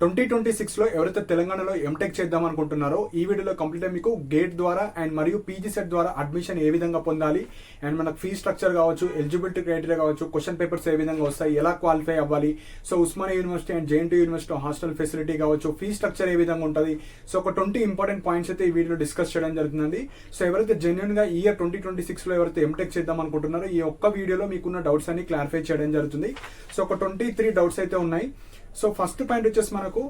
2026లో ఎవరైతే తెలంగాణలో ఎంటెక్ చేద్దాం అనుకుంటున్నారో ఈ వీడియోలో కంప్లీట్గా మీకు గేట్ ద్వారా అండ్ మరియు పీజీ సెట్ ద్వారా అడ్మిషన్ ఏ విధంగా పొందాలి అండ్ మనకు ఫీ స్ట్రక్చర్ కావచ్చు, ఎలిజిబిలిటీ క్రైటీరియా కావచ్చు, క్వశ్చన్ పేపర్స్ ఏ విధంగా వస్తాయి, ఎలా క్వాలిఫై అవ్వాలి, so Osmania university and JNTU university hostel facility కావచ్చు, ఫీ స్ట్రక్చర్ ఏ విధంగా ఉంటుంది, సో ఒక 20 ఇంపార్టెంట్ పాయింట్స్ అయితే ఈ వీడియోలో డిస్కస్ చేయడం జరుగుతుంది. సో ఎవరైతే జెన్యున్ గా ఈ ఇయర్ 2026లో ఎవరైతే ఎంటెక్ చేద్దాం అనుకుంటున్నారో ఈ ఒక్క వీడియోలో మీకున్న డౌట్స్ అన్ని క్లారిఫై చేయడం జరుగుతుంది. సో ఒక 23 డౌట్స్ అయితే ఉన్నాయి. సో ఫస్ట్ పాయింట్ వచ్చేసి మనకు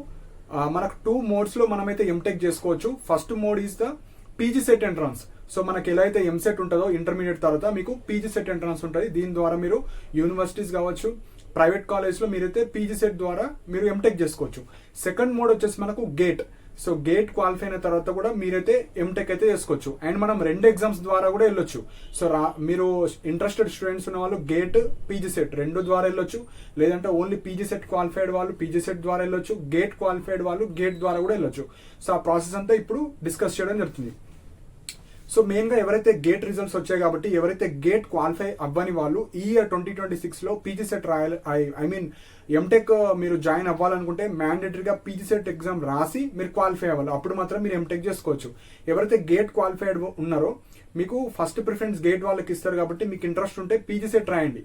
2 మోడ్స్ లో మనమైతే ఎంటెక్ చేసుకోవచ్చు. First mode is the PG set entrance. So మనకి ఎలా అయితే ఎంసెట్ ఉంటుందో ఇంటర్మీడియట్ తర్వాత మీకు పీజీ సెట్ ఎంట్రన్స్ ఉంటుంది. దీని ద్వారా మీరు యూనివర్సిటీస్ కావచ్చు, ప్రైవేట్ కాలేజ్ లో మీరైతే పీజీ సెట్ ద్వారా మీరు ఎంటెక్ చేసుకోవచ్చు. సెకండ్ మోడ్ వచ్చేసి మనకు గేట్. సో గేట్ క్వాలిఫై అయిన తర్వాత కూడా మీరైతే ఎంటెక్ అయితే చేసుకోవచ్చు. అండ్ మనం 2 ఎగ్జామ్స్ ద్వారా కూడా వెళ్ళొచ్చు. సో మీరు ఇంట్రెస్టెడ్ స్టూడెంట్స్ ఉన్న వాళ్ళు గేట్, పీజీ సెట్ 2 ద్వారా వెళ్ళొచ్చు. లేదంటే ఓన్లీ పీజీ సెట్ క్వాలిఫైడ్ వాళ్ళు పీజీ సెట్ ద్వారా వెళ్ళొచ్చు. గేట్ క్వాలిఫైడ్ వాళ్ళు గేట్ ద్వారా కూడా వెళ్ళొచ్చు. సో ఆ ప్రాసెస్ అంతా ఇప్పుడు డిస్కస్ చేయడం జరుగుతుంది. సో మెయిన్ గా ఎవరైతే గేట్ రిజల్ట్స్ వచ్చాయి కాబట్టి ఎవరైతే గేట్ క్వాలిఫై అవ్వని వాళ్ళు ఈ ఇయర్ 2026లో పీజీ సెట్ రాయాలి, ఐ మీన్ ఎంటెక్ మీరు జాయిన్ అవ్వాలనుకుంటే మ్యాండేటరీగా పీజీ సెట్ ఎగ్జామ్ రాసి మీరు క్వాలిఫై అవ్వాలి. అప్పుడు మాత్రం మీరు ఎంటెక్ చేసుకోవచ్చు. ఎవరైతే గేట్ క్వాలిఫైడ్ ఉన్నారో మీకు ఫస్ట్ ప్రిఫరెన్స్ గేట్ వాళ్ళకి ఇస్తారు కాబట్టి మీకు ఇంట్రెస్ట్ ఉంటే పీజీ సెట్ రాయండి,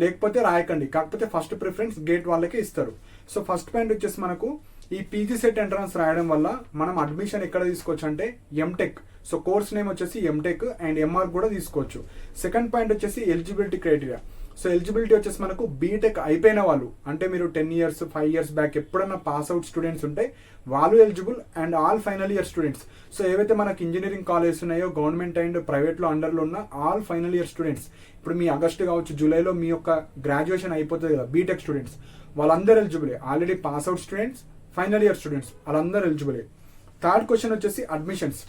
లేకపోతే రాయకండి. కాకపోతే ఫస్ట్ ప్రిఫరెన్స్ గేట్ వాళ్ళకే ఇస్తారు. సో ఫస్ట్ పాయింట్ వచ్చేసి మనకు ఈ పీజీ సెట్ ఎంట్రన్స్ రాయడం వల్ల మనం అడ్మిషన్ ఎక్కడ తీసుకోవచ్చు అంటే ఎంటెక్. సో కోర్స్ నేమ్ వచ్చేసి ఎంటెక్ అండ్ ఎంఆర్ కూడా తీసుకోవచ్చు. సెకండ్ పాయింట్ వచ్చేసి ఎలిజిబిలిటీ క్రైటీరియా. సో ఎలిజిబిలిటీ వచ్చేసి మనకు బీటెక్ అయిపోయిన వాళ్ళు, అంటే మీరు 10 years 5 years బ్యాక్ ఎప్పుడన్నా పాస్ అవుట్ స్టూడెంట్స్ ఉంటే వాళ్ళు eligible and all final year students. So ఏవైతే మనకి ఇంజనీరింగ్ కాలేజ్ ఉన్నాయో గవర్నమెంట్ అండ్ ప్రైవేట్ లో అండర్లో ఉన్న ఆల్ ఫైనల్ ఇయర్ స్టూడెంట్స్, ఇప్పుడు మీ ఆగస్టు కావచ్చు జూలైలో మీ యొక్క గ్రాడ్యుయేషన్ అయిపోతుంది కదా, బీటెక్ స్టూడెంట్స్ వాళ్ళందరూ ఎలిజిబులే. Already pass out students, final year students వాళ్ళందరూ ఎలిజిబులే. థర్డ్ క్వశ్చన్ వచ్చేసి అడ్మిషన్స్.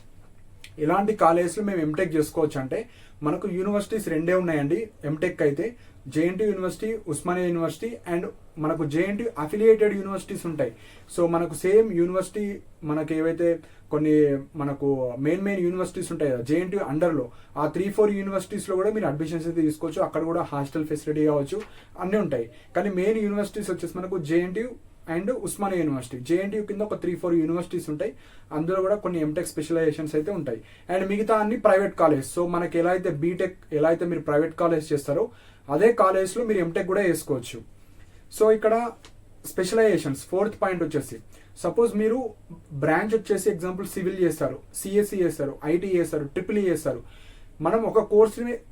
ఎలాంటి కాలేజ్లో మేము ఎంటెక్ చేసుకోవచ్చు అంటే మనకు యూనివర్సిటీస్ 2 ఉన్నాయండి ఎంటెక్ అయితే. JNTU university, Osmania university and మనకు జేఎన్టీయూ అఫిలియేటెడ్ యూనివర్సిటీస్ ఉంటాయి. సో మనకు సేమ్ యూనివర్సిటీ మనకు ఏవైతే కొన్ని మనకు మెయిన్ యూనివర్సిటీస్ ఉంటాయి కదా జేఎన్టీయూ అండర్లో, ఆ 3-4 యూనివర్సిటీస్లో కూడా మీరు అడ్మిషన్స్ అయితే తీసుకోవచ్చు. అక్కడ కూడా హాస్టల్ ఫెసిలిటీ కావచ్చు అన్నీ ఉంటాయి. కానీ మెయిన్ యూనివర్సిటీస్ వచ్చేసి మనకు JNTU and Osmania university. JNTU కింద ఒక 3-4 యూనివర్సిటీస్ ఉంటాయి. అందులో కూడా కొన్ని ఎంటెక్ స్పెషలైజేషన్స్ అయితే ఉంటాయి. అండ్ మిగతా అన్ని ప్రైవేట్ కాలేజ్. సో మనకి ఎలా అయితే బీటెక్ ఎలా అయితే మీరు ప్రైవేట్ కాలేజ్ చేస్తారో అదే కాలేజ్లో మీరు ఎంటెక్ కూడా చేసుకోవచ్చు. సో ఇక్కడ స్పెషలైజేషన్స్ ఫోర్త్ పాయింట్ వచ్చేసి సపోజ్ మీరు బ్రాంచ్ వచ్చేసి ఎగ్జాంపుల్ సివిల్ చేస్తారు, సిఎస్సి చేస్తారు, ఐటీ చేస్తారు, ట్రిపుల్ చేస్తారు. మనం ఒక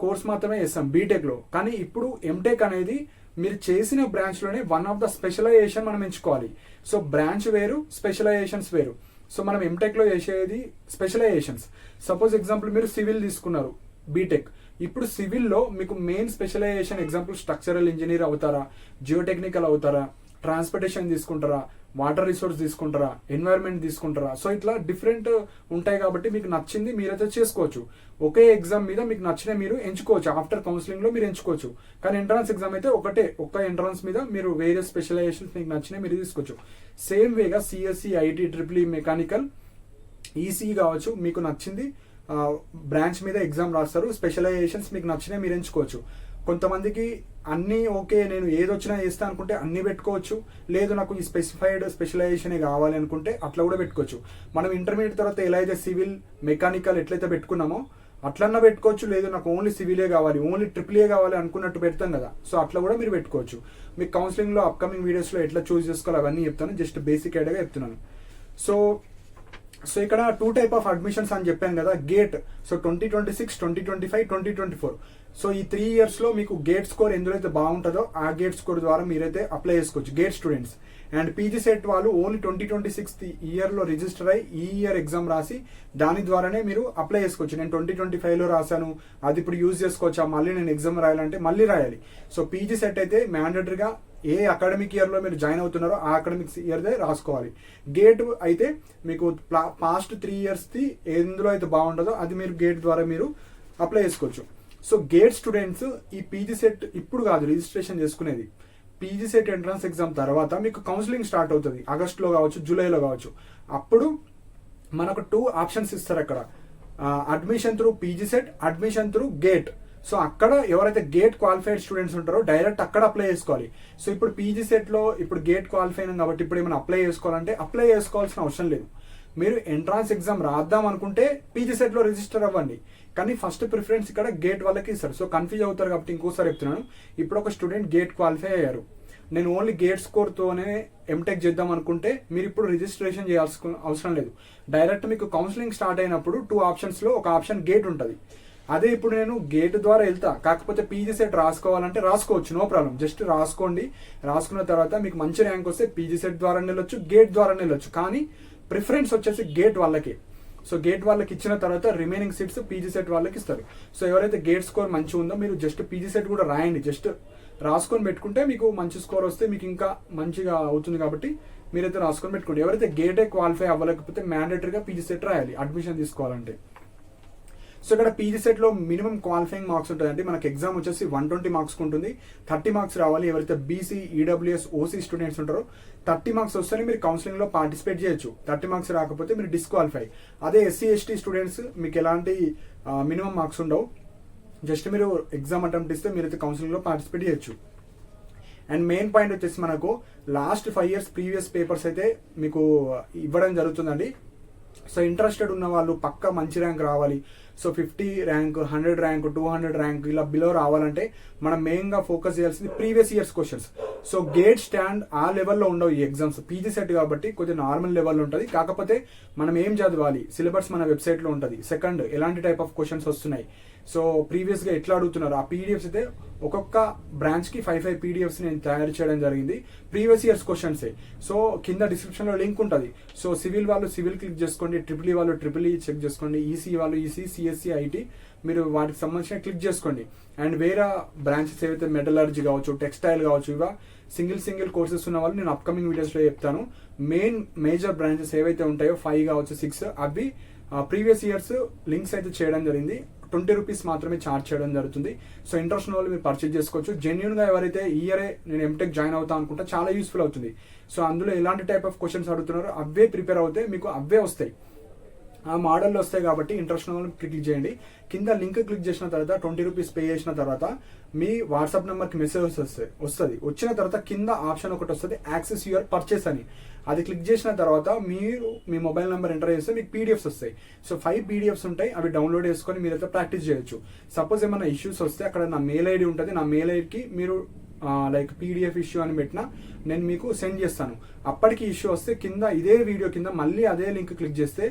కోర్స్ మాత్రమే చేస్తాం బీటెక్లో. కానీ ఇప్పుడు ఎంటెక్ అనేది మీరు చేసిన బ్రాంచ్లోనే వన్ ఆఫ్ ద స్పెషలైజేషన్ మనం ఎంచుకోవాలి. సో బ్రాంచ్ వేరు, స్పెషలైజేషన్స్ వేరు. సో మనం ఎంటెక్లో చేసేది స్పెషలైజేషన్స్. సపోజ్ ఎగ్జాంపుల్ మీరు సివిల్ తీసుకున్నారు బీటెక్. ఇప్పుడు సివిల్లో మీకు main specialization example structural engineer అవుతారా, జియోటెక్నికల్ అవుతారా, ట్రాన్స్పోర్టేషన్ తీసుకుంటారా, వాటర్ రిసోర్స్ తీసుకుంటారా, ఎన్వైరన్మెంట్ తీసుకుంటారా. సో ఇట్లా డిఫరెంట్ ఉంటాయి కాబట్టి మీకు నచ్చింది మీరైతే చేసుకోవచ్చు. ఒకే ఎగ్జామ్ మీద మీకు నచ్చిన మీరు ఎంచుకోవచ్చు. ఆఫ్టర్ కౌన్సిలింగ్ లో మీరు ఎంచుకోవచ్చు. కానీ ఎంట్రన్స్ ఎగ్జామ్ అయితే ఒక్క ఎంట్రన్స్ మీద మీరు వేరే స్పెషలైజేషన్స్ మీకు నచ్చినవి మీరు తీసుకోవచ్చు. సేమ్ వేగా CSC, IT, triple mechanical, EC కావచ్చు, మీకు నచ్చింది బ్రాంచ్ మీద ఎగ్జామ్ రాస్తారు. స్పెషలైజేషన్స్ మీకు నచ్చినవి మీరు ఎంచుకోవచ్చు. కొంతమందికి అన్నీ ఓకే, నేను ఏది వచ్చినా చేస్తా అనుకుంటే అన్ని పెట్టుకోవచ్చు. లేదు నాకు ఈ స్పెసిఫైడ్ స్పెషలైజేషన్ కావాలి అనుకుంటే అట్లా కూడా పెట్టుకోవచ్చు. మనం ఇంటర్మీడియట్ తర్వాత ఎలా అయితే సివిల్, మెకానికల్ ఎట్లయితే పెట్టుకున్నామో అట్లన్నా పెట్టుకోవచ్చు. లేదు నాకు ఓన్లీ సివిలే కావాలి, ఓన్లీ ట్రిపుల్ కావాలి అనుకున్నట్టు పెడతాం కదా, సో అట్లా కూడా మీరు పెట్టుకోవచ్చు. మీకు కౌన్సిలింగ్లో అప్కమింగ్ వీడియోస్లో ఎట్లా చూస్ చేసుకోవాలి అవన్నీ చెప్తాను. జస్ట్ బేసిక్ ఐడియాగా చెప్తున్నాను. సో ఇక్కడ 2 type ఆఫ్ అడ్మిషన్స్ అని చెప్పాను కదా, గేట్. సో 2026, 2025, 2024. సో ఈ 3 years లో మీకు గేట్ స్కోర్ ఎందులో అయితే బాగుంటుందో ఆ గేట్ స్కోర్ ద్వారా మీరైతే అప్లై చేసుకోవచ్చు gate students. And PG set వాళ్ళు ఓన్లీ 2026 ఇయర్లో రిజిస్టర్ అయ్యి ఈ ఇయర్ ఎగ్జామ్ రాసి దాని ద్వారానే మీరు అప్లై చేసుకోవచ్చు. నేను 2025లో రాశాను, అది ఇప్పుడు యూజ్ చేసుకోవచ్చా, మళ్ళీ నేను ఎగ్జామ్ రాయాలంటే మళ్ళీ రాయాలి. సో పీజీ సెట్ అయితే మ్యాండేటరీగా ఏ అకాడమిక్ ఇయర్లో మీరు జాయిన్ అవుతున్నారో ఆ అకాడమిక్ ఇయర్దే రాసుకోవాలి. గేట్ అయితే మీకు పాస్ట్ 3 yearsది ఎందులో అయితే బాగుంటుందో అది మీరు గేట్ ద్వారా మీరు అప్లై చేసుకోవచ్చు. సో గేట్ స్టూడెంట్స్ ఈ పీజీ సెట్ ఇప్పుడు కాదు రిజిస్ట్రేషన్ చేసుకునేది. పీజీ సెట్ ఎంట్రన్స్ ఎగ్జామ్ తర్వాత మీకు కౌన్సిలింగ్ స్టార్ట్ అవుతుంది ఆగస్టులో కావచ్చు, జూలైలో కావచ్చు. అప్పుడు మనకు 2 options ఇస్తారు అక్కడ, admission through PG set, admission through gate. So అక్కడ ఎవరైతే గేట్ క్వాలిఫైడ్ స్టూడెంట్స్ ఉంటారో డైరెక్ట్ అక్కడ అప్లై చేసుకోవాలి. సో ఇప్పుడు పీజీ సెట్లో ఇప్పుడు గేట్ క్వాలిఫై అయినాం కాబట్టి ఇప్పుడు ఏమైనా అప్లై చేసుకోవాలంటే అప్లై చేసుకోవాల్సిన అవసరం లేదు. మీరు ఎంట్రన్స్ ఎగ్జామ్ రాద్దాం అనుకుంటే పీజీ సెట్లో రిజిస్టర్ అవ్వండి, కానీ ఫస్ట్ ప్రిఫరెన్స్ ఇక్కడ గేట్ వాళ్ళకి ఇస్తారు. సో కన్ఫ్యూజ్ అవుతారు కాబట్టి ఇంకోసారి చెప్తున్నాను. ఇప్పుడు ఒక స్టూడెంట్ గేట్ క్వాలిఫై అయ్యారు, నేను ఓన్లీ గేట్ స్కోర్తోనే ఎంటెక్ చేద్దాం అనుకుంటే మీరు ఇప్పుడు రిజిస్ట్రేషన్ చేయాల్సిన అవసరం లేదు. డైరెక్ట్ మీకు కౌన్సిలింగ్ స్టార్ట్ అయినప్పుడు 2 ఆప్షన్స్లో ఒక ఆప్షన్ గేట్ ఉంటుంది. అదే ఇప్పుడు నేను గేట్ ద్వారా వెళ్తా, కాకపోతే పీజీ సెట్ రాసుకోవాలంటే రాసుకోవచ్చు, నో ప్రాబ్లం. జస్ట్ రాసుకోండి, రాసుకున్న తర్వాత మీకు మంచి ర్యాంక్ వస్తే పీజీ సెట్ ద్వారా వెళ్ళొచ్చు, గేట్ ద్వారా వెళ్ళొచ్చు. కానీ ప్రిఫరెన్స్ వచ్చేసి గేట్ వాళ్ళకి. సో గేట్ వాళ్ళకి ఇచ్చిన తర్వాత రిమైనింగ్ సీట్స్ పీజీ సెట్ వాళ్ళకి ఇస్తారు. సో ఎవరైతే గేట్ స్కోర్ మంచిగా ఉందో మీరు జస్ట్ పీజీ సెట్ కూడా రాయండి, జస్ట్ రాసుకొని పెట్టుకుంటే మీకు మంచి స్కోర్ వస్తే మీకు ఇంకా మంచిగా అవుతుంది. కాబట్టి మీరైతే రాసుకొని పెట్టుకోండి. ఎవరైతే గేటే క్వాలిఫై అవ్వలేకపోతే మ్యాండేటరీగా పీజీ సెట్ రాయాలి అడ్మిషన్ తీసుకోవాలంటే. సో ఇక్కడ పీజీ సెట్లో మినిమం క్వాలిఫైయింగ్ మార్క్స్ ఉంటుందండి. మనకి ఎగ్జామ్ వచ్చేసి 120 మార్క్స్ ఉంటుంది, 30 మార్క్స్ రావాలి. ఎవరైతే బీసీ, ఈడబ్ల్యూఎస్, ఓసీ స్టూడెంట్స్ ఉంటారో 30 మార్క్స్ వస్తేనే మీరు కౌన్సిలింగ్లో పార్టిసిపేట్ చేయొచ్చు. 30 మార్క్స్ రాకపోతే మీరు డిస్క్వాలిఫై. అదే ఎస్సీ ఎస్టీ స్టూడెంట్స్ మీకు ఎలాంటి మినిమం మార్క్స్ ఉండవు, జస్ట్ మీరు ఎగ్జామ్ అటెంప్ట్ ఇస్తే మీరైతే కౌన్సిలింగ్లో పార్టిసిపేట్ చేయొచ్చు. అండ్ మెయిన్ పాయింట్ వచ్చేసి మనకు లాస్ట్ 5 years ప్రీవియస్ పేపర్స్ అయితే మీకు ఇవ్వడం జరుగుతుందండి. సో ఇంట్రెస్టెడ్ ఉన్న వాళ్ళు పక్కా మంచి ర్యాంక్ రావాలి. సో 50 ర్యాంక్, 100 ర్యాంక్, 200 ర్యాంక్ ఇలా బిలో రావాలంటే మనం మెయిన్గా ఫోకస్ చేయాల్సింది previous years questions. So gate stand ఆ లెవెల్లో ఉండవు ఈ ఎగ్జామ్స్, పీజీ సెట్ కాబట్టి కొంచెం నార్మల్ లెవెల్లో ఉంటుంది. కాకపోతే మనం ఏం చదవాలి, సిలబస్ మన వెబ్సైట్లో ఉంటుంది. సెకండ్, ఎలాంటి టైప్ ఆఫ్ క్వశ్చన్స్ వస్తున్నాయి, సో ప్రీవియస్గా ఎట్లా అడుగుతున్నారు, ఆ పీడిఎఫ్స్ అయితే ఒక్కొక్క బ్రాంచ్కి 5 పీడిఎఫ్స్ నేను తయారు చేయడం జరిగింది, ప్రీవియస్ ఇయర్స్ క్వశ్చన్సే. సో కింద డిస్క్రిప్షన్లో లింక్ ఉంటుంది. సో సివిల్ వాళ్ళు సివిల్ క్లిక్ చేసుకోండి, ట్రిపుల్ ఈ వాళ్ళు ట్రిపుల్ ఈ చెక్ చేసుకోండి, ఈసీ వాళ్ళు ఈసీ, సిఎస్సి, ఐటీ మీరు వాటికి సంబంధించిన క్లిక్ చేసుకోండి. అండ్ వేరే బ్రాంచెస్ ఏవైతే మెటలర్జీ కావచ్చు, టెక్స్టైల్ కావచ్చు, ఇవా సింగిల్ కోర్సెస్ ఉన్న వాళ్ళు నేను అప్కమింగ్ వీడియోస్లో చెప్తాను. మేజర్ బ్రాంచెస్ ఏవైతే ఉంటాయో 5 కావచ్చు, 6 అవి ప్రీవియస్ ఇయర్స్ లింక్స్ అయితే చేయడం జరిగింది. 20 రూపీస్ మాత్రమే ఛార్జ్ చేయడం జరుగుతుంది. సో ఇంట్రెస్ట్ ఉన్న వాళ్ళు మీరు పర్చేజ్ చేసుకోవచ్చు. జెన్యున్గా ఎవరైతే ఈ ఇయరే నేను ఎంటెక్ జాయిన్ అవుతా అనుకుంటా చాలా యూస్ఫుల్ అవుతుంది. సో అందులో ఎలాంటి టైప్ ఆఫ్ క్వశ్చన్స్ అడుగుతున్నారో అవే ప్రిపేర్ అవుతాయి, మీకు అవే వస్తాయి, ఆ మోడల్లో వస్తాయి. కాబట్టి ఇంట్రెస్ట్ ఉన్న వాళ్ళు క్లిక్ చేయండి. కింద లింక్ క్లిక్ చేసిన తర్వాత 20 రూపీస్ పే చేసిన తర్వాత మీ వాట్సాప్ నెంబర్కి మెసేజ్ వస్తుంది. వచ్చిన తర్వాత కింద ఆప్షన్ ఒకటి వస్తుంది, యాక్సెస్ యువర్ పర్చేస్ అని. అది క్లిక్ చేసిన తర్వాత మీరు మీ మొబైల్ నెంబర్ ఎంటర్ చేస్తే మీకు పీడిఎఫ్స్ వస్తాయి. సో 5 పీడిఎఫ్స్ ఉంటాయి, అవి డౌన్లోడ్ చేసుకొని మీరైతే ప్రాక్టీస్ చేయొచ్చు. సపోజ్ ఏమైనా ఇష్యూస్ వస్తే అక్కడ నా మెయిల్ ఐడి ఉంటుంది, నా మెయిల్ ఐడికి మీరు లైక్ పీడిఎఫ్ ఇష్యూ అని పెట్టినా నేను మీకు సెండ్ చేస్తాను. అప్పటికి ఇష్యూ వస్తే కింద ఇదే వీడియో కింద మళ్ళీ అదే లింక్ క్లిక్ చేస్తే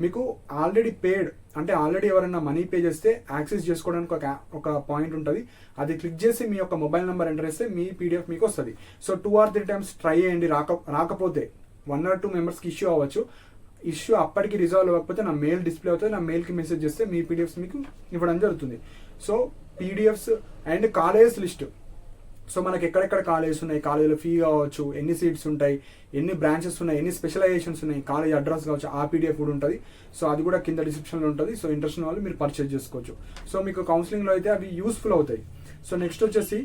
మీకు ఆల్రెడీ పేడ్ అంటే ఆల్రెడీ ఎవరైనా మనీ పే చేస్తే యాక్సెస్ చేసుకోవడానికి ఒక పాయింట్ ఉంటుంది. అది క్లిక్ చేసి మీ యొక్క మొబైల్ నెంబర్ ఎంటర్ చేస్తే మీ పీడిఎఫ్ మీకు వస్తుంది. సో 2 or 3 times ట్రై చేయండి. రాకపోతే 1 or 2 మెంబర్స్కి ఇష్యూ అవ్వచ్చు. ఇష్యూ అప్పటికి రిజాల్వ్ అవ్వకపోతే నా మెయిల్ డిస్ప్లే అవుతుంది, నా మెయిల్కి మెసేజ్ చేస్తే మీ పీడిఎఫ్స్ మీకు ఇవ్వడం జరుగుతుంది. So PDFs and colleges list. So మనకి ఎక్కడెక్కడ కాలేజెస్ ఉన్నాయి, కాలేజీలో ఫీ కావచ్చు, ఎన్ని సీట్స్ ఉంటాయి, ఎన్ని బ్రాంచెస్ ఉన్నాయి, ఎన్ని స్పెషలైజేషన్స్ ఉన్నాయి, కాలేజ్ అడ్రస్ కావచ్చు, ఆ పీడిఎఫ్ కూడా ఉంటుంది. సో అది కూడా కింద డిస్క్రిప్షన్లో ఉంటుంది. సో ఇంట్రెస్ట్ ఉన్న వాళ్ళు మీరు పర్చేజ్ చేసుకోవచ్చు. సో మీకు కౌన్సిలింగ్లో అయితే అవి యూస్ఫుల్ అవుతాయి. సో నెక్స్ట్ వచ్చేసి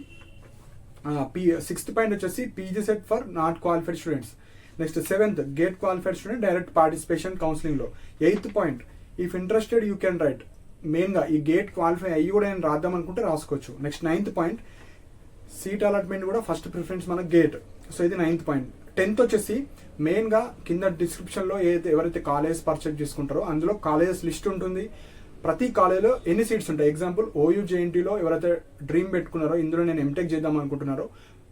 6th పాయింట్ వచ్చేసి PG set for not qualified students. Next 7th gate qualified student direct participation కౌన్సిలింగ్లో. 8th point if interested you can write. మెయిన్గా ఈ గేట్ క్వాలిఫై అయ్యి కూడా నేను రాద్దాం అనుకుంటే రాసుకోవచ్చు. Next 9th point seat allotment కూడా ఫస్ట్ ప్రిఫరెన్స్ మన గేట్. సో ఇది 9th పాయింట్. 10th వచ్చేసి మెయిన్గా కింద డిస్క్రిప్షన్లో ఎవరైతే కాలేజ్ పర్చేజ్ చేసుకుంటారో అందులో కాలేజెస్ లిస్ట్ ఉంటుంది. ప్రతి కాలేజ్లో ఎన్ని సీట్స్ ఉంటాయి. ఎగ్జాంపుల్ OUJNTలో ఎవరైతే డ్రీమ్ పెట్టుకున్నారో ఇందులో నేను ఎంటెక్ చేద్దాం అనుకుంటున్నారో,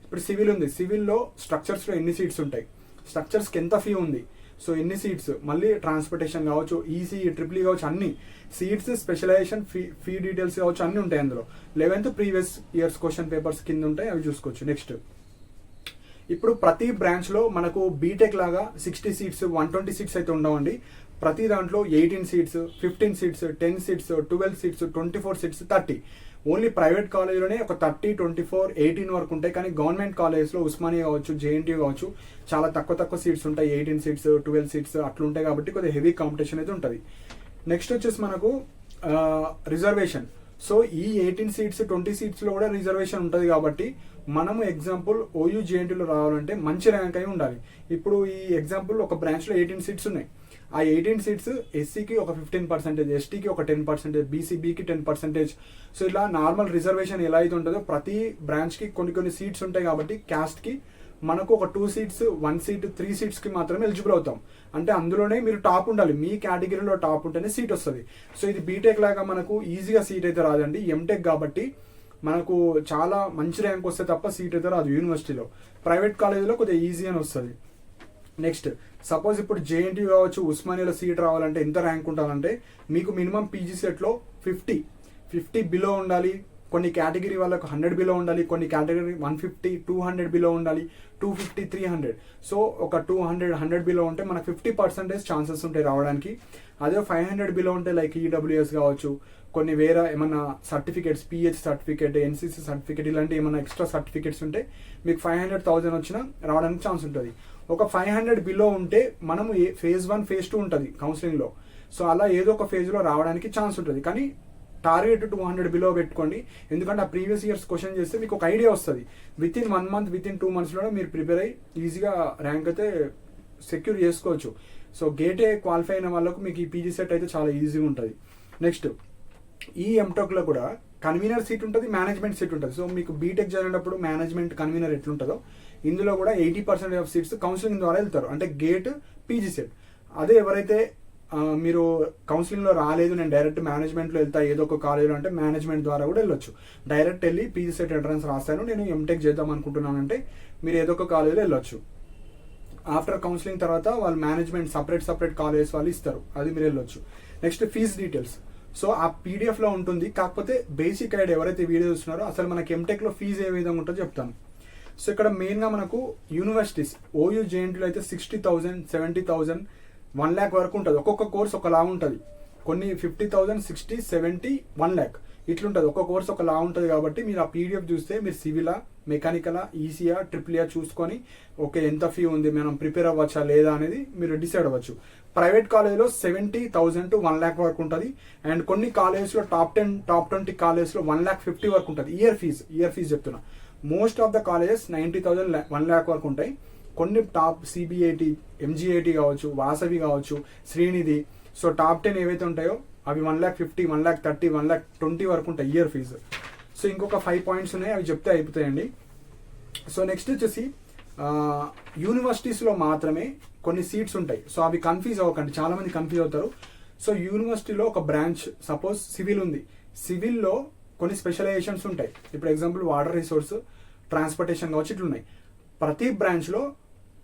ఇప్పుడు సివిల్ ఉంది, సివిల్లో స్ట్రక్చర్స్లో ఎన్ని సీట్స్ ఉంటాయి, స్ట్రక్చర్స్కి ఎంత ఫీ ఉంది, సో ఎన్ని సీట్స్, మళ్ళీ ట్రాన్స్పోర్టేషన్ కావచ్చు, ఈసీ, ట్రిపుల్ ఈ కావచ్చు, అన్ని సీట్స్, స్పెషలైజేషన్, ఫీ డీటెయిల్స్ కావచ్చు, అన్ని ఉంటాయి అందులో. 11th previous years question papers కింద ఉంటాయి, అవి చూసుకోవచ్చు. నెక్స్ట్ ఇప్పుడు ప్రతి బ్రాంచ్లో మనకు బీటెక్ లాగా 60 సీట్స్ 120 సీట్స్ అయితే ఉండవండి. ప్రతి దాంట్లో 18 seats, 15 seats, 10 seats, 12 seats, 24 seats, 30. Only private కాలేజ్లోనే ఒక 30, 24, 18 వరకు ఉంటాయి. కానీ గవర్నమెంట్ కాలేజ్లో ఉస్మానియా కావచ్చు, JNTU కావచ్చు చాలా తక్కువ సీట్స్ ఉంటాయి. 18 సీట్స్, 12 సీట్స్ అట్లుంటాయి. కాబట్టి కొద్దిగా హెవీ కాంపిటీషన్ అయితే ఉంటుంది. నెక్స్ట్ వచ్చేసి మనకు రిజర్వేషన్. సో ఈ 18 సీట్స్ 20 సీట్స్లో కూడా రిజర్వేషన్ ఉంటుంది కాబట్టి మనము ఎగ్జాంపుల్ ఓయూ జేఎన్టీలో రావాలంటే మంచి ర్యాంక్ అయి ఉండాలి. ఇప్పుడు ఈ ఎగ్జాంపుల్ ఒక బ్రాంచ్లో 18 సీట్స్ ఉన్నాయి. ఆ 18 సీట్స్ ఎస్సీకి ఒక 15%, ఎస్టీకి ఒక 10%, బీసీబీకి 10%. సో ఇలా నార్మల్ రిజర్వేషన్ ఎలా అయితే ఉంటుందో ప్రతి బ్రాంచ్కి కొన్ని సీట్స్ ఉంటాయి కాబట్టి క్యాస్ట్కి మనకు ఒక 2 సీట్స్ 1 సీట్ 3 సీట్స్కి మాత్రమే ఎలిజిబుల్ అవుతాం. అంటే అందులోనే మీరు టాప్ ఉండాలి, మీ కేటగిరీలో టాప్ ఉంటేనే సీట్ వస్తుంది. సో ఇది బీటెక్ లాగా మనకు ఈజీగా సీట్ అయితే రాదండి. ఎంటెక్ కాబట్టి మనకు చాలా మంచి ర్యాంక్ వస్తే తప్ప సీట్ అయితే రాదు యూనివర్సిటీలో. ప్రైవేట్ కాలేజీలో కొద్దిగా ఈజీ అని వస్తుంది. నెక్స్ట్ సపోజ్ ఇప్పుడు జేఎన్టీ కావచ్చు, ఉస్మానియాలో సీట్ రావాలంటే ఎంత ర్యాంక్ ఉండాలంటే మీకు మినిమం పీజీ సెట్లో 50 బిలో ఉండాలి. కొన్ని కేటగిరీ వాళ్ళకు 100 బిలో ఉండాలి, కొన్ని కేటగిరీ 150 200 బిలో ఉండాలి, 250 300. సో ఒక 100 బిలో ఉంటే మనకు 50% ఛాన్సెస్ ఉంటాయి రావడానికి. అదే 500 బిలో ఉంటే లైక్ ఈడబ్ల్యూఎస్ కావచ్చు, కొన్ని వేరే ఏమన్నా certificates, pH certificate, NCC certificate, ఇలాంటి ఏమైనా ఎక్స్ట్రా సర్టిఫికేట్స్ ఉంటే మీకు 500,000 వచ్చినా రావడానికి ఛాన్స్ ఉంటుంది. ఒక 500 బిలో ఉంటే మనము phase 1 phase 2 ఉంటుంది కౌన్సిలింగ్లో. సో అలా ఏదో ఒక ఫేజ్లో రావడానికి ఛాన్స్ ఉంటుంది. కానీ టార్గెట్ 200 బిలో పెట్టుకోండి. ఎందుకంటే ఆ ప్రీవియస్ ఇయర్స్ క్వశ్చన్ చేస్తే మీకు ఒక ఐడియా వస్తుంది. With in 1 month with in 2 మంత్స్లో మీరు ప్రిపేర్ అయ్యి ఈజీగా ర్యాంక్ అయితే సెక్యూర్ చేసుకోవచ్చు. సో గేటే క్వాలిఫై అయిన వాళ్ళకు మీకు ఈ పీజీ సెట్ అయితే చాలా ఈజీగా ఉంటుంది. నెక్స్ట్ ఈ ఎంటెక్లో కూడా కన్వీనర్ సీట్ ఉంటుంది, మేనేజ్మెంట్ సీట్ ఉంటుంది. సో మీకు బీటెక్ జరిగినప్పుడు మేనేజ్మెంట్ కన్వీనర్ ఎట్లుంటుందో ఇందులో కూడా 80% ఆఫ్ సీట్స్ కౌన్సిలింగ్ ద్వారా వెళ్తారు, అంటే గేట్ పీజీ సెట్. అదే ఎవరైతే మీరు కౌన్సిలింగ్లో రాలేదు, నేను డైరెక్ట్ మేనేజ్మెంట్లో వెళ్తా ఏదో ఒక కాలేజీలో అంటే మేనేజ్మెంట్ ద్వారా కూడా వెళ్ళొచ్చు. డైరెక్ట్ వెళ్ళి పీజీ సెట్ ఎంట్రన్స్ రాస్తాను, నేను ఎంటెక్ చేద్దాం అనుకుంటున్నానంటే మీరు ఏదో ఒక కాలేజీలో వెళ్ళొచ్చు. ఆఫ్టర్ కౌన్సిలింగ్ తర్వాత వాళ్ళు మేనేజ్మెంట్ సపరేట్ కాలేజెస్ వాళ్ళు ఇస్తారు, అది మీరు వెళ్ళొచ్చు. Next fees details. సో ఆ పీడిఎఫ్లో ఉంటుంది. కాకపోతే బేసిక్ ఐడియా ఎవరైతే వీడియో చూస్తున్నారో అసలు మనకి ఎంటెక్లో ఫీజు ఏ విధంగా ఉంటుందో చెప్తాను. సో ఇక్కడ మెయిన్గా మనకు యూనివర్సిటీస్ ఓయూ జేఎన్టీలో అయితే 60,000 70,000 1 lakh వరకు ఉంటుంది. ఒక్కొక్క కోర్స్ ఒకలా ఉంటుంది. కొన్ని 50,000 60 70 1 lakh ఇట్లుంటుంది. ఒక్కొక్క కోర్స్ ఒకలా ఉంటుంది కాబట్టి మీరు ఆ పీడిఎఫ్ చూస్తే మీరు సివిలా, మెకానికలా, ఈసీఆ, ట్రిపుల్ చూసుకొని ఓకే ఎంత ఫీ ఉంది, మనం ప్రిపేర్ అవ్వచ్చా లేదా అనేది మీరు డిసైడ్ అవ్వచ్చు. ప్రైవేట్ కాలేజ్లో 70,000 to 1 lakh వరకు ఉంటుంది. అండ్ కొన్ని కాలేజెస్లో టాప్ 10 టాప్ 20 కాలేజెస్లో 1,50,000 వరకు ఉంటుంది. ఇయర్ ఫీజ్ చెప్తున్నా. Most of the colleges 90,000 1 lakh వరకు ఉంటాయి. కొన్ని టాప్ సిబిఐటి, ఎంజిఐటి కావచ్చు, వాసవి కావచ్చు, శ్రీనిధి. సో టాప్ 10 ఏవైతే ఉంటాయో అవి 1,50,000 1,30,000 1,20,000 వరకు ఉంటాయి ఇయర్ ఫీజు. సో ఇంకొక 5 పాయింట్స్ ఉన్నాయి, అవి చెప్తే అయిపోతాయండి. సో నెక్స్ట్ వచ్చేసి యూనివర్సిటీస్లో మాత్రమే కొన్ని సీట్స్ ఉంటాయి. సో అవి కన్ఫ్యూజ్ అవ్వకండి, చాలా మంది కన్ఫ్యూజ్ అవుతారు. సో యూనివర్సిటీలో ఒక బ్రాంచ్ సపోజ్ సివిల్ ఉంది, సివిల్లో కొన్ని స్పెషలైజేషన్స్ ఉంటాయి. ఇప్పుడు ఎగ్జాంపుల్ వాటర్ రిసోర్స్, ట్రాన్స్పోర్టేషన్ కావచ్చు, ఇట్లున్నాయి. ప్రతి బ్రాంచ్లో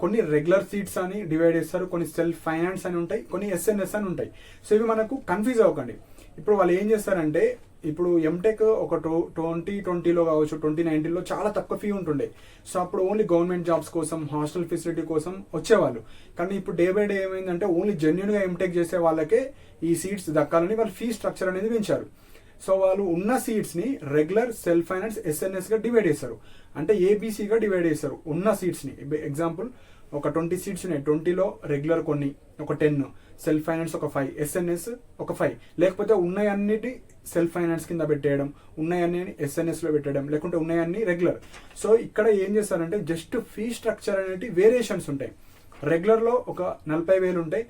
కొన్ని రెగ్యులర్ సీట్స్ అని డివైడ్ చేస్తారు, కొన్ని సెల్ఫ్ ఫైనాన్స్ అని ఉంటాయి, కొన్ని ఎస్ఎన్ఎస్ అని ఉంటాయి. సో ఇవి మనకు కన్ఫ్యూజ్ అవ్వకండి. ఇప్పుడు వాళ్ళు ఏం చేస్తారంటే ఇప్పుడు ఎంటెక్ ఒక 2020లో కావచ్చు 2019లో చాలా తక్కువ ఫీ ఉంటుండే. సో అప్పుడు ఓన్లీ గవర్నమెంట్ జాబ్స్ కోసం, హాస్టల్ ఫెసిలిటీ కోసం వచ్చేవాళ్ళు. కానీ ఇప్పుడు డే బై డే ఏమైందంటే ఓన్లీ జెన్యున్గా ఎంటెక్ చేసే వాళ్ళకే ఈ సీట్స్ దక్కాలని వాళ్ళు ఫీ స్ట్రక్చర్ అనేది పెంచారు. సో వాళ్ళు ఉన్న సీట్స్ని రెగ్యులర్, సెల్ఫ్ ఫైనాన్స్, ఎస్ఎన్ఎస్గా డివైడ్ చేస్తారు. అంటే ఏబీసీగా డివైడ్ చేస్తారు ఉన్న సీట్స్ని. ఎగ్జాంపుల్ ఒక 20 సీట్స్ ఉన్నాయి, 20లో రెగ్యులర్ కొన్ని ఒక 10, సెల్ఫ్ ఫైనాన్స్ ఒక 5, ఎస్ఎన్ఎస్ ఒక 5. లేకపోతే ఉన్నాయన్నిటి సెల్ఫ్ ఫైనాన్స్ కింద పెట్టేయడం, ఉన్నాయన్ని ఎస్ఎన్ఎస్లో పెట్టడం, లేకుంటే ఉన్నాయన్ని రెగ్యులర్. సో ఇక్కడ ఏం చేస్తారంటే జస్ట్ ఫీ స్ట్రక్చర్ అనేది వేరియేషన్స్ ఉంటాయి. రెగ్యులర్లో ఒక 40,000 ఉంటాయి,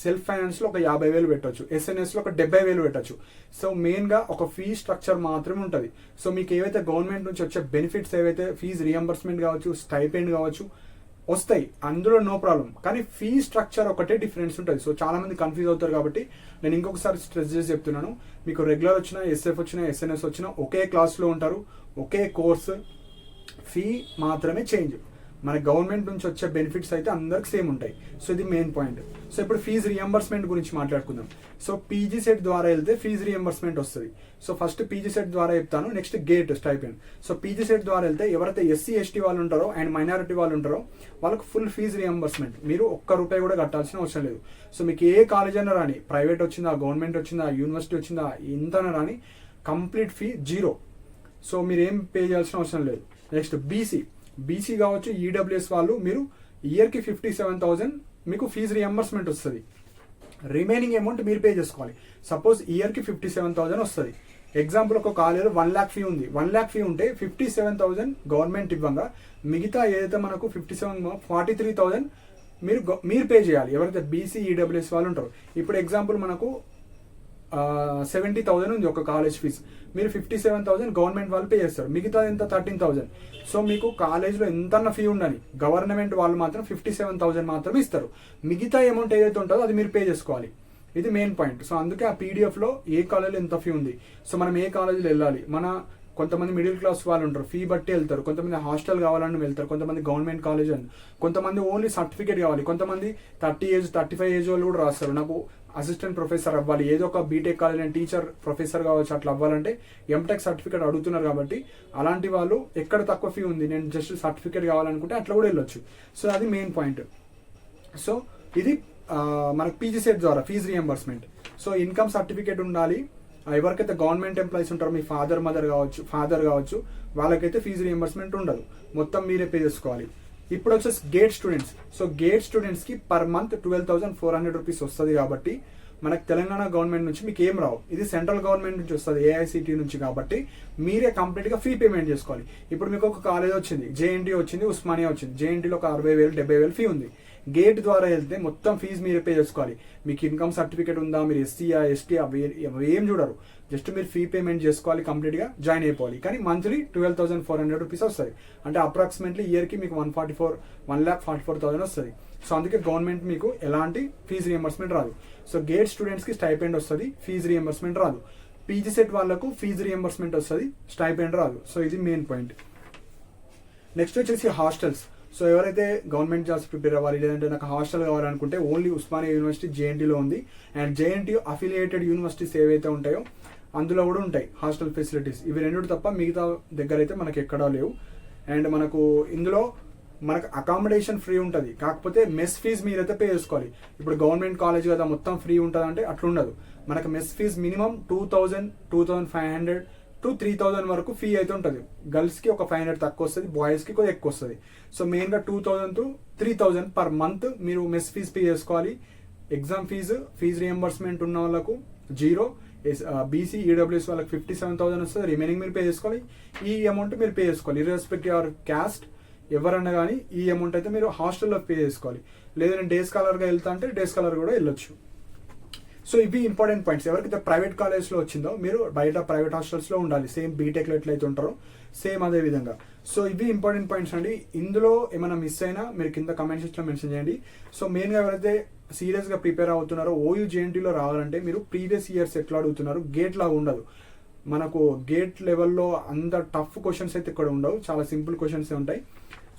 సెల్ఫ్ ఫైనాన్స్లో ఒక 50,000 పెట్టవచ్చు, ఎస్ఎన్ఎస్లో ఒక 70,000 పెట్టచ్చు. సో మెయిన్గా ఒక ఫీ స్ట్రక్చర్ మాత్రమే ఉంటుంది. సో మీకు ఏవైతే గవర్నమెంట్ నుంచి వచ్చే బెనిఫిట్స్ ఏవైతే ఫీజు రియంబర్స్మెంట్ కావచ్చు, స్టైపెండ్ కావచ్చు వస్తాయి, అందులో నో ప్రాబ్లం. కానీ ఫీ స్ట్రక్చర్ ఒకటే డిఫరెన్స్ ఉంటుంది. సో చాలా మంది కన్ఫ్యూజ్ అవుతారు కాబట్టి నేను ఇంకొకసారి స్ట్రెస్ చేసి చెప్తున్నాను. మీకు రెగ్యులర్ వచ్చినా, ఎస్ఎఫ్ వచ్చినా, ఎస్ఎన్ఎస్ వచ్చినా ఒకే క్లాస్లో ఉంటారు, ఒకే కోర్సు, ఫీ మాత్రమే చేంజ్. మన గవర్నమెంట్ నుంచి వచ్చే బెనిఫిట్స్ అయితే అందరికి సేమ్ ఉంటాయి. సో ఇది మెయిన్ పాయింట్. సో ఇప్పుడు ఫీజు రియంబర్స్మెంట్ గురించి మాట్లాడుకుందాం. సో పీజీ సెట్ ద్వారా వెళ్తే ఫీజు రియంబర్స్మెంట్ వస్తుంది. సో ఫస్ట్ పీజీ సెట్ ద్వారా చెప్తాను, next gate stipend. So PG set ద్వారా వెళ్తే ఎవరైతే ఎస్సీ ఎస్టీ వాళ్ళు ఉంటారో అండ్ మైనారిటీ వాళ్ళు ఉంటారో వాళ్ళకు ఫుల్ ఫీజు రియంబర్స్మెంట్. మీరు ₹1 కూడా కట్టాల్సిన అవసరం లేదు. సో మీకు ఏ కాలేజ్ అయినా రాని, ప్రైవేట్ వచ్చిందా, గవర్నమెంట్ వచ్చిందా, యూనివర్సిటీ వచ్చిందా, ఎంతైనా రాని, కంప్లీట్ ఫీ 0. సో మీరు ఏం పే చేయాల్సిన అవసరం లేదు. నెక్స్ట్ బీసీ కావచ్చు, ఈడబ్ల్యూఎస్ వాళ్ళు మీరు ఇయర్కి 57,000 మీకు ఫీజు రియంబర్స్మెంట్ వస్తుంది. రిమైనింగ్ అమౌంట్ మీరు పే చేసుకోవాలి. సపోజ్ ఇయర్కి 57,000 వస్తుంది, ఎగ్జాంపుల్ ఒక కాలేజీలో 1 lakh ఫీ ఉంది. 1 lakh ఫీ ఉంటే 57,000 గవర్నమెంట్ ఇవ్వంగా మిగతా ఏదైతే మనకు 43,000 మీరు పే చేయాలి. ఎవరైతే బీసీ ఈడబ్ల్యూఎస్ వాళ్ళు ఉంటారు. ఇప్పుడు ఎగ్జాంపుల్ మనకు 70,000 ఉంది ఒక కాలేజ్ ఫీజు, మీరు 57,000 గవర్నమెంట్ వాళ్ళు పే చేస్తారు, మిగతా ఎంత 13,000. సో మీకు కాలేజ్లో ఎంతన్న ఫీ ఉండని గవర్నమెంట్ వాళ్ళు మాత్రం 57,000 మాత్రమే ఇస్తారు. మిగతా అమౌంట్ ఏదైతే ఉంటుందో అది మీరు పే చేసుకోవాలి. ఇది మెయిన్ పాయింట్. సో అందుకే ఆ పీడిఎఫ్లో ఏ కాలేజీలో ఎంత ఫీ ఉంది, సో మనం ఏ కాలేజీలో వెళ్ళాలి, మన కొంతమంది మిడిల్ క్లాస్ వాళ్ళు ఉంటారు, ఫీ బట్టి వెళ్తారు, కొంతమంది హాస్టల్ కావాలని వెళ్తారు, కొంతమంది గవర్నమెంట్ కాలేజ్ అని, కొంతమంది ఓన్లీ సర్టిఫికేట్ కావాలి, కొంతమంది 30 ఏజ్ 35 ఏజ్ వాళ్ళు కూడా రాస్తారు, నాకు అసిస్టెంట్ ప్రొఫెసర్ అవ్వాలి, ఏదో ఒక బీటెక్ కాలేజ్ అని టీచర్ ప్రొఫెసర్ కావచ్చు, అట్లా అవ్వాలంటే ఎంటెక్ సర్టిఫికేట్ అడుగుతున్నారు. కాబట్టి అలాంటి వాళ్ళు ఎక్కడ తక్కువ ఫీ ఉంది, నేను జస్ట్ సర్టిఫికేట్ కావాలనుకుంటే అట్లా కూడా వెళ్ళొచ్చు. సో అది మెయిన్ పాయింట్. సో ఇది మనకు పీజీ సెట్ ద్వారా fees reimbursement. So income certificate ఉండాలి. ఎవరికైతే గవర్నమెంట్ ఎంప్లాయీస్ ఉంటారో, మీ ఫాదర్ కావచ్చు, వాళ్ళకైతే ఫీజు రియంబర్స్మెంట్ ఉండదు, మొత్తం మీరే పే చేసుకోవాలి. ఇప్పుడు వచ్చేసి గేట్ స్టూడెంట్స్. సో గేట్ స్టూడెంట్స్కి పర్ మంత్ 12,400 రూపీస్ వస్తుంది. కాబట్టి మనకు తెలంగాణ గవర్నమెంట్ నుంచి మీకు ఏం రావు, ఇది సెంట్రల్ గవర్నమెంట్ నుంచి వస్తుంది, ఏఐసిటి నుంచి. కాబట్టి మీరే కంప్లీట్గా ఫీ పేమెంట్ చేసుకోవాలి. ఇప్పుడు మీకు ఒక కాలేజ్ వచ్చింది, జేఎన్టీ వచ్చింది, ఉస్మానియా వచ్చింది, జేఎన్టీలో ఒక 60,000 70,000 ఫీ ఉంది. గేట్ ద్వారా వెళ్తే మొత్తం ఫీజు మీరే పే చేసుకోవాలి. మీకు ఇన్కమ్ సర్టిఫికేట్ ఉందా, మీరు ఎస్సీయా ఎస్టీ అవి ఏం చూడరు, జస్ట్ మీరు ఫీ పేమెంట్ చేసుకోవాలి, కంప్లీట్గా జాయిన్ అయిపోవాలి. కానీ మంత్లీ 12,400 రూపీస్ వస్తుంది. అంటే అప్రాక్సిమేట్లీ ఇయర్కి మీకు 1,44,000 వస్తుంది. సో అందుకే గవర్నమెంట్ మీకు ఎలాంటి ఫీజు రియంబర్స్మెంట్ రాదు. సో గేట్ స్టూడెంట్స్కి స్టైపెండ్ వస్తుంది, ఫీజు రియంబర్స్మెంట్ రాదు. పీజీ సెట్ వాళ్ళకు ఫీజు రియంబర్స్మెంట్ వస్తుంది, స్టైపెండ్ రాదు. సో ఇది మెయిన్ పాయింట్. నెక్స్ట్ వచ్చేసి హాస్టల్స్. సో ఎవరైతే గవర్నమెంట్ జాబ్స్ ప్రిపేర్ అవ్వాలి, లేదంటే నాకు హాస్టల్ కావాలనుకుంటే ఓన్లీ ఉస్మానియా యూనివర్సిటీ జేఎన్టీలో ఉంది. అండ్ జేఎన్టీ అఫిలియేటెడ్ యూనివర్సిటీస్ ఏవైతే ఉంటాయో అందులో కూడా ఉంటాయి హాస్టల్ ఫెసిలిటీస్. ఇవి రెండు తప్ప మిగతా దగ్గర అయితే మనకి ఎక్కడా లేవు. అండ్ మనకు ఇందులో మనకు అకామిడేషన్ ఫ్రీ ఉంటుంది, కాకపోతే మెస్ ఫీజు మీరైతే పే చేసుకోవాలి. ఇప్పుడు గవర్నమెంట్ కాలేజ్ కదా మొత్తం ఫ్రీ ఉంటుంది అంటే అట్లుండదు. మనకు మెస్ ఫీజు మినిమం 2,000, 2,500 to 3,000 వరకు ఫీ అయితే ఉంటుంది. గర్ల్స్కి ఒక 500 తక్కువ వస్తుంది, బాయ్స్కి కొద్దిగా ఎక్కువ వస్తుంది. సో మెయిన్గా 2,000 to 3,000 పర్ మంత్ మీరు మెస్ ఫీజు పే చేసుకోవాలి. ఎగ్జామ్ ఫీజు రియంబర్స్మెంట్ ఉన్న వాళ్ళకు 0, బీసీ ఈడబ్ల్యూఎస్ వాళ్ళకి 57,000 వస్తుంది, రిమైనింగ్ మీరు పే చేసుకోవాలి. ఈ అమౌంట్ మీరు పే చేసుకోవాలి, ఇర్రెస్పెక్టివ్ ఆర్ క్యాస్ట్ ఎవరన్నా కానీ ఈ అమౌంట్ అయితే మీరు హాస్టల్లో పే చేసుకోవాలి. లేదా నేను డే స్కాలర్గా వెళ్తా అంటే డే స్కాలర్ కూడా వెళ్ళొచ్చు. సో ఇవి ఇంపార్టెంట్ పాయింట్స్. ఎవరికైతే ప్రైవేట్ కాలేజ్లో వచ్చిందో మీరు బయట ప్రైవేట్ హాస్టల్స్లో ఉండాలి, సేమ్ బీటెక్లో ఎట్లయితే ఉంటారో సేమ్ అదే విధంగా. సో ఇవి ఇంపార్టెంట్ పాయింట్స్ అండి. ఇందులో ఏమైనా మిస్ అయినా మీరు కింద కమెంట్ సెక్షన్లో మెన్షన్ చేయండి. సో మెయిన్గా ఎవరైతే సీరియస్గా ప్రిపేర్ అవుతున్నారో ఓయూ జేఎన్టీలో రావాలంటే మీరు ప్రీవియస్ ఇయర్స్ ఎట్లా అడుగుతున్నారు, గేట్ లాగా ఉండదు. మనకు గేట్ లెవెల్లో అంత టఫ్ క్వశ్చన్స్ అయితే ఇక్కడ ఉండవు, చాలా సింపుల్ క్వశ్చన్స్ ఉంటాయి.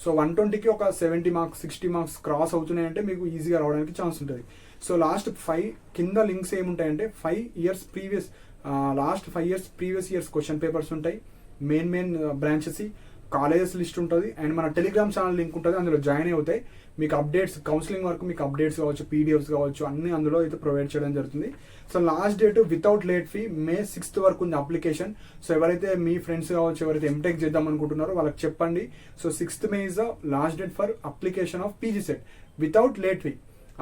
సో 120కి ఒక 70 మార్క్స్ 60 మార్క్స్ క్రాస్ అవుతున్నాయంటే మీకు ఈజీగా రావడానికి ఛాన్స్ ఉంటుంది. సో లాస్ట్ 5 కింద లింక్స్ ఏముంటాయంటే 5 years previous last 5 years previous years question papers ఉంటాయి, మెయిన్ బ్రాంచెస్ కాలేజెస్ లిస్ట్ ఉంటుంది. అండ్ మన టెలిగ్రామ్ ఛానల్ లింక్ ఉంటుంది, అందులో జాయిన్ అవుతాయి. మీకు అప్డేట్స్ కౌన్సిలింగ్ వరకు మీకు అప్డేట్స్ కావచ్చు, పీడిఎఫ్స్ కావచ్చు, అన్ని అందులో అయితే ప్రొవైడ్ చేయడం జరుగుతుంది. So last date without late fee May 6th వరకు ఉంది అప్లికేషన్. సో ఎవరైతే మీ ఫ్రెండ్స్ కావచ్చు, ఎవరైతే ఎంటెక్ చేద్దాం అనుకుంటున్నారో వాళ్ళకి చెప్పండి. So 6th May is the last date for application of PG set without late fee.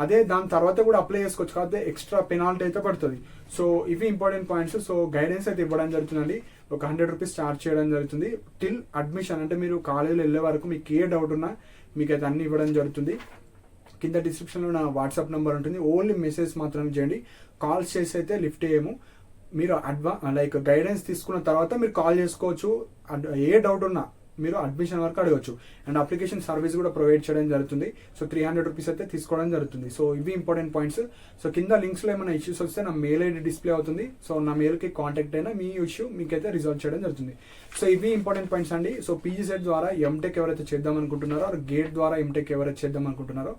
అదే దాని తర్వాత కూడా అప్లై చేసుకోవచ్చు, కాకపోతే ఎక్స్ట్రా పెనాల్టీ అయితే పడుతుంది. సో ఇవి ఇంపార్టెంట్ పాయింట్స్. సో గైడెన్స్ అయితే ఇవ్వడం జరుగుతుందండి, ఒక 100 రూపీస్ చార్జ్ చేయడం జరుగుతుంది టిల్ అడ్మిషన్. అంటే మీరు కాలేజీలో వెళ్ళే వరకు మీకు ఏ డౌట్ ఉన్నా మీకైతే అన్ని ఇవ్వడం జరుగుతుంది. కింద డిస్క్రిప్షన్లో నా వాట్సాప్ నెంబర్ ఉంటుంది, ఓన్లీ మెసేజ్ మాత్రమే చేయండి, కాల్స్ చేసి అయితే లిఫ్ట్ చేయము. మీరు లైక్ గైడెన్స్ తీసుకున్న తర్వాత మీరు కాల్ చేసుకోవచ్చు, ఏ డౌట్ ఉన్నా మీరు అడ్మిషన్ వరకు అడగవచ్చు. అండ్ అప్లికేషన్ సర్వీస్ కూడా ప్రొవైడ్ చేయడం జరుగుతుంది. సో 300 రూపీస్ అయితే తీసుకోవడం జరుగుతుంది. సో ఇవి ఇంపార్టెంట్ పాయింట్స్. సో కింద లింక్స్లో ఏమైనా ఇష్యూస్ వస్తే నా మెయిల్ ఐడి డిస్ప్లే అవుతుంది. సో నా మెయిల్కి కాంటాక్ట్ అయినా మీ ఇష్యూ మీకైతే రిజాల్వ్ చేయడం జరుగుతుంది. సో ఇవి ఇంపార్టెంట్ పాయింట్స్ అండి. సో పీజీ సెట్ ద్వారా ఎంటెక్ ఎవరైతే చేద్దాం అనుకుంటున్నారో, గేట్ ద్వారా ఎంటెక్ ఎవరైతే చేద్దాం అనుకుంటున్నారో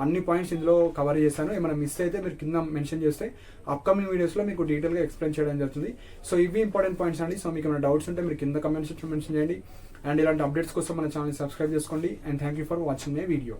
అన్ని పాయింట్స్ ఇందులో కవర్ చేశాను. ఏమైనా మిస్ అయితే మీరు కింద మెన్షన్ చేస్తే అప్కమింగ్ వీడియోస్లో మీకు డీటెయిల్గా ఎక్స్ప్లెయిన్ చేయడం జరుగుతుంది. సో ఇవి ఇంపార్టెంట్ పాయింట్స్ అండి. సో మీకు ఏమైనా డౌట్స్ ఉంటే మీరు కింద కమెంట్ సెక్షన్ మెన్షన్ చేయండి. అండ్ ఇలాంటి అప్డేట్స్ కోసం మన ఛానల్ సబ్స్క్రైబ్ చేసుకోండి. And thank you for watching my video.